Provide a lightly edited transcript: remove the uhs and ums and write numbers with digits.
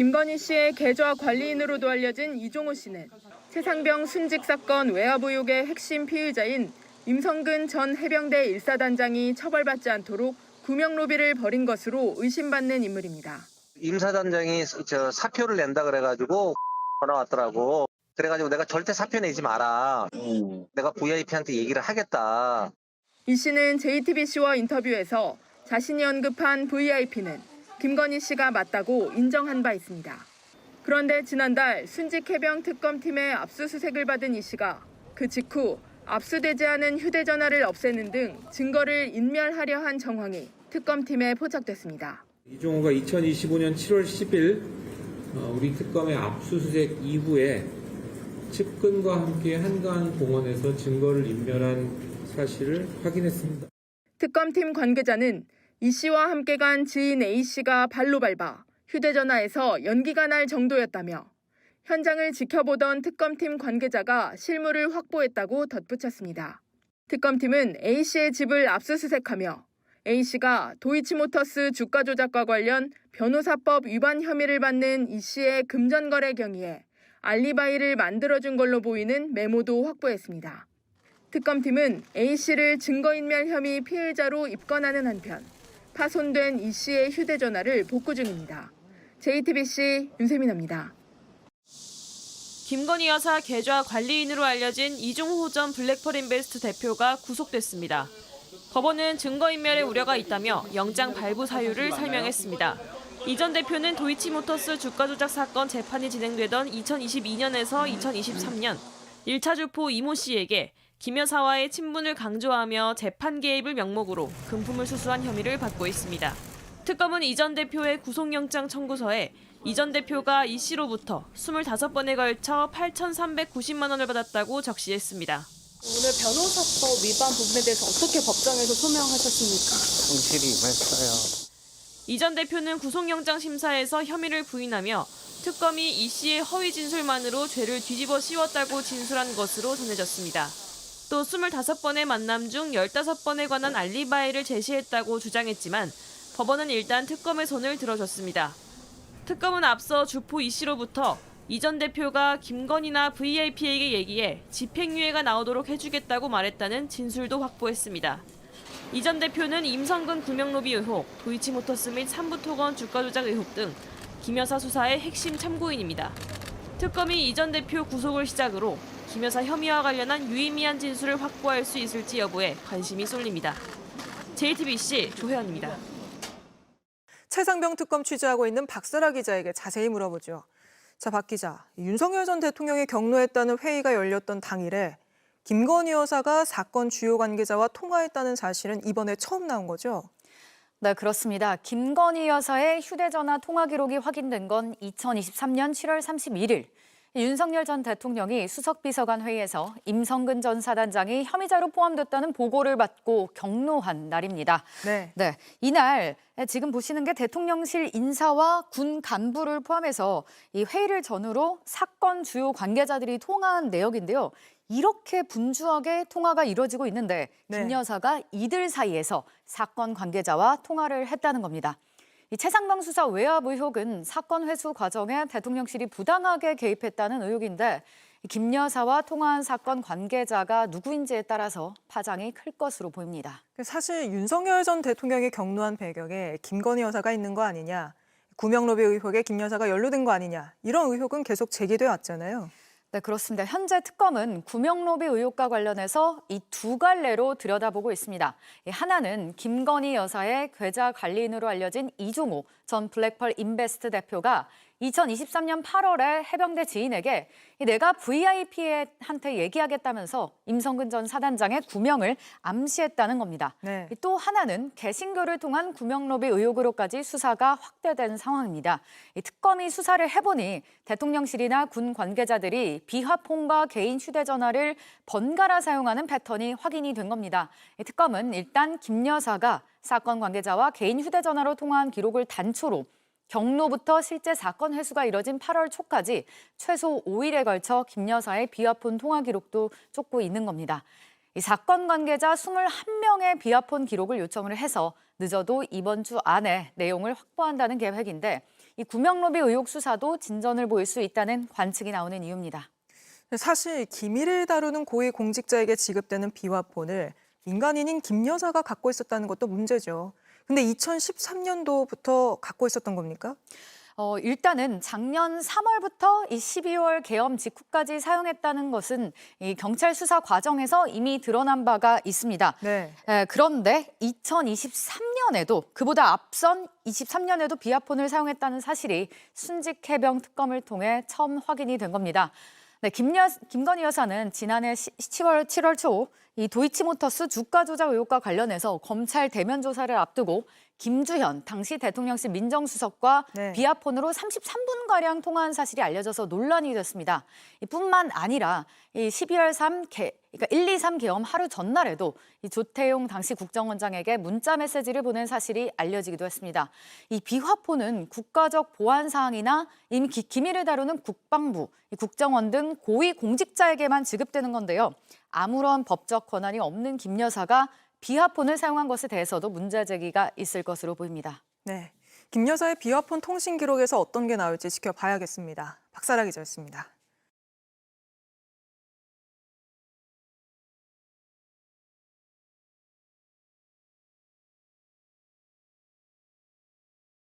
김건희 씨의 계좌 관리인으로도 알려진 이종호 씨는 최상병 순직 사건 외압 의혹의 핵심 피의자인 임성근 전 해병대 1사단장이 처벌받지 않도록 구명 로비를 벌인 것으로 의심받는 인물입니다. 임 사단장이 사표를 낸다 그래가지고 전화 왔더라고. 그래가지고 내가 절대 사표 내지 마라. 내가 VIP한테 얘기를 하겠다. 이 씨는 JTBC와 인터뷰에서 자신이 언급한 VIP는 김건희 씨가 맞다고 인정한 바 있습니다. 그런데 지난달 순직 해병 특검팀의 압수수색을 받은 이 씨가 그 직후 압수되지 않은 휴대전화를 없애는 등 증거를 인멸하려 한 정황이 특검팀에 포착됐습니다. 이종호가 2025년 7월 10일 우리 특검의 압수수색 이후에 측근과 함께 한강 공원에서 증거를 인멸한 사실을 확인했습니다. 특검팀 관계자는 이 씨와 함께 간 지인 A 씨가 발로 밟아 휴대전화에서 연기가 날 정도였다며 현장을 지켜보던 특검팀 관계자가 실물을 확보했다고 덧붙였습니다. 특검팀은 A 씨의 집을 압수수색하며 A 씨가 도이치모터스 주가 조작과 관련 변호사법 위반 혐의를 받는 이 씨의 금전거래 경위에 알리바이를 만들어준 걸로 보이는 메모도 확보했습니다. 특검팀은 A 씨를 증거인멸 혐의 피해자로 입건하는 한편 파손된 이 씨의 휴대전화를 복구 중입니다. JTBC 윤세민입니다. 김건희 여사 계좌 관리인으로 알려진 이종호 전 블랙펄 인베스트 대표가 구속됐습니다. 법원은 증거인멸의 우려가 있다며 영장 발부 사유를 설명했습니다. 이 전 대표는 도이치모터스 주가 조작 사건 재판이 진행되던 2022년에서 2023년 1차 주포 이모 씨에게 김 여사와의 친분을 강조하며 재판 개입을 명목으로 금품을 수수한 혐의를 받고 있습니다. 특검은 이 전 대표의 구속영장 청구서에 이 전 대표가 이 씨로부터 25번에 걸쳐 8,390만 원을 받았다고 적시했습니다. 오늘 변호사법 위반 부분에 대해서 어떻게 법정에서 소명하셨습니까? 성실히 임했어요. 이 전 대표는 구속영장 심사에서 혐의를 부인하며 특검이 이 씨의 허위 진술만으로 죄를 뒤집어 씌웠다고 진술한 것으로 전해졌습니다. 또 25번의 만남 중 15번에 관한 알리바이를 제시했다고 주장했지만 법원은 일단 특검의 손을 들어줬습니다. 특검은 앞서 주포 이 씨로부터 이 전 대표가 김건희나 VIP에게 얘기해 집행유예가 나오도록 해주겠다고 말했다는 진술도 확보했습니다. 이 전 대표는 임성근 구명로비 의혹, 도이치모터스 및 삼부토건 주가 조작 의혹 등 김 여사 수사의 핵심 참고인입니다. 특검이 이 전 대표 구속을 시작으로 김 여사 혐의와 관련한 유의미한 진술을 확보할 수 있을지 여부에 관심이 쏠립니다. JTBC 조혜연입니다. 최상병 특검 취재하고 있는 박사라 기자에게 자세히 물어보죠. 자, 박 기자, 윤석열 전 대통령이 격노했다는 회의가 열렸던 당일에 김건희 여사가 사건 주요 관계자와 통화했다는 사실은 이번에 처음 나온 거죠? 네, 그렇습니다. 김건희 여사의 휴대전화 통화 기록이 확인된 건 2023년 7월 31일. 윤석열 전 대통령이 수석비서관 회의에서 임성근 전 사단장이 혐의자로 포함됐다는 보고를 받고 격노한 날입니다. 네. 이날 지금 보시는 게 대통령실 인사와 군 간부를 포함해서 이 회의를 전후로 사건 주요 관계자들이 통화한 내역인데요. 이렇게 분주하게 통화가 이루어지고 있는데 김 여사가 이들 사이에서 사건 관계자와 통화를 했다는 겁니다. 이 최상병 수사 외압 의혹은 사건 회수 과정에 대통령실이 부당하게 개입했다는 의혹인데 김 여사와 통화한 사건 관계자가 누구인지에 따라서 파장이 클 것으로 보입니다. 사실 윤석열 전 대통령이 격노한 배경에 김건희 여사가 있는 거 아니냐, 구명로비 의혹에 김 여사가 연루된 거 아니냐, 이런 의혹은 계속 제기돼 왔잖아요. 네, 그렇습니다. 현재 특검은 구명로비 의혹과 관련해서 이 두 갈래로 들여다보고 있습니다. 하나는 김건희 여사의 계좌 관리인으로 알려진 이종호 전 블랙펄 인베스트 대표가 2023년 8월에 해병대 지인에게 내가 VIP한테 얘기하겠다면서 임성근 전 사단장의 구명을 암시했다는 겁니다. 네. 또 하나는 개신교를 통한 구명로비 의혹으로까지 수사가 확대된 상황입니다. 특검이 수사를 해보니 대통령실이나 군 관계자들이 비화폰과 개인 휴대전화를 번갈아 사용하는 패턴이 확인이 된 겁니다. 특검은 일단 김 여사가 사건 관계자와 개인 휴대전화로 통화한 기록을 단초로 경로부터 실제 사건 회수가 이뤄진 8월 초까지 최소 5일에 걸쳐 김 여사의 비화폰 통화 기록도 쫓고 있는 겁니다. 이 사건 관계자 21명의 비화폰 기록을 요청을 해서 늦어도 이번 주 안에 내용을 확보한다는 계획인데 이 구명로비 의혹 수사도 진전을 보일 수 있다는 관측이 나오는 이유입니다. 사실 기밀을 다루는 고위 공직자에게 지급되는 비화폰을 민간인인 김 여사가 갖고 있었다는 것도 문제죠. 근데 2013년도부터 갖고 있었던 겁니까? 일단은 작년 3월부터 이 12월 계엄 직후까지 사용했다는 것은 이 경찰 수사 과정에서 이미 드러난 바가 있습니다. 네. 그런데 2023년에도 그보다 앞선 23년에도 비화폰을 사용했다는 사실이 순직 해병 특검을 통해 처음 확인이 된 겁니다. 네, 김건희 여사는 지난해 7월 초 이 도이치모터스 주가 조작 의혹과 관련해서 검찰 대면 조사를 앞두고 김주현 당시 대통령실 민정수석과 네. 비화폰으로 33분가량 통화한 사실이 알려져서 논란이 됐습니다. 뿐만 아니라 이 12월 1, 2, 3 계엄 하루 전날에도 이 조태용 당시 국정원장에게 문자 메시지를 보낸 사실이 알려지기도 했습니다. 이 비화폰은 국가적 보안 사항이나 이미 기밀을 다루는 국방부, 국정원 등 고위 공직자에게만 지급되는 건데요. 아무런 법적 권한이 없는 김 여사가 비화폰을 사용한 것에 대해서도 문제 제기가 있을 것으로 보입니다. 네. 김 여사의 비화폰 통신 기록에서 어떤 게 나올지 지켜봐야겠습니다. 박사라 기자였습니다.